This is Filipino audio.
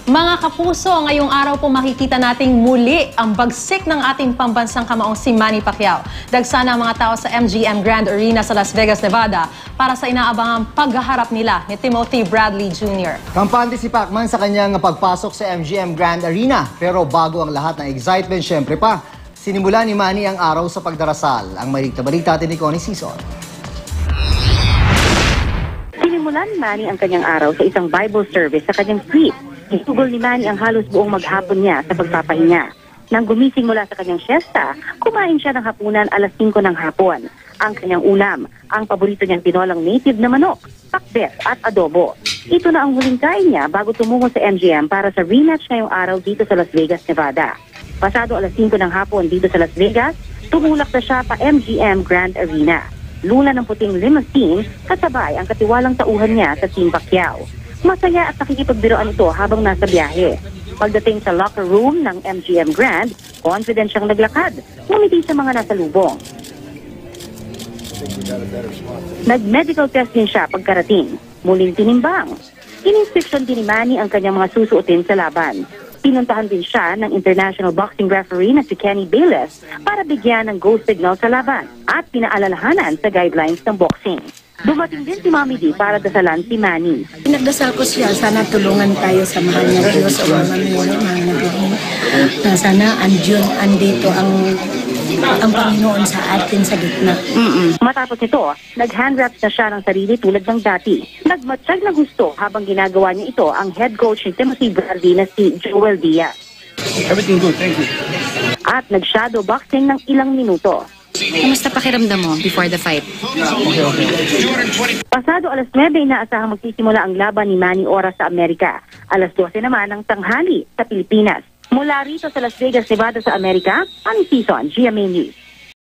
Mga kapuso, ngayong araw po makikita nating muli ang bagsik ng ating pambansang kamaong si Manny Pacquiao. Dagsana ang mga tao sa MGM Grand Arena sa Las Vegas, Nevada para sa inaabangang paghaharap nila ni Timothy Bradley Jr. Kampante si Pacman sa kanyang pagpasok sa MGM Grand Arena. Pero bago ang lahat ng excitement, syempre pa, sinimula ni Manny ang araw sa pagdarasal. Ang balita ni Connie Sison. Sinimulan ni Manny ang kanyang araw sa isang Bible service sa kanyang suite. Isugol ni Manny ang halos buong maghapon niya sa pagpapahinga. Nang gumising mula sa kanyang siesta, kumain siya ng hapunan alas 5 ng hapon. Ang kanyang ulam, ang paborito niyang tinolang native na manok, pakbet at adobo. Ito na ang huling kain niya bago tumungo sa MGM para sa rematch ngayong araw dito sa Las Vegas, Nevada. Pasado alas 5 ng hapon dito sa Las Vegas, tumulak na siya pa MGM Grand Arena. Lula ng puting limousine, kasabay ang katiwalang tauhan niya sa Team Pacquiao. Masaya at nakikipagbiroan ito habang nasa biyahe. Pagdating sa locker room ng MGM Grand, confident siyang naglakad, ngumiti sa mga nasa lubong. Nag-medical test din siya pagkarating. Muling tinimbang. In-instruction din ni Manny ang kanyang mga susuotin sa laban. Pinuntahan din siya ng international boxing referee na si Kenny Bayless para bigyan ng go signal sa laban at pinaalalahanan sa guidelines ng boxing. Dumating din si Mami D para dasalan si Manny. Pinagdasal ko siya, sana tulungan tayo sa mahal na Diyos o mga Panginoon, mga nabihim. Na sana andito ang Panginoon sa atin sa gitna. Matapos ito, nag-hand wrap na siya ng sarili tulad ng dati. Nagmatsyag na gusto habang ginagawa niya ito ang head coach ni Timothy Bradley na si Joel Diaz. Everything good, thank you. At nag-shadow boxing ng ilang minuto. Kumusta pakiramdam mo before the fight? Pasado alas 9 inaasahang magsisimula ang laban ni Manny oras sa Amerika. Alas 12 naman ang tanghali sa Pilipinas. Mula rito sa Las Vegas, Nevada sa Amerika, Connie Sison, GMA News.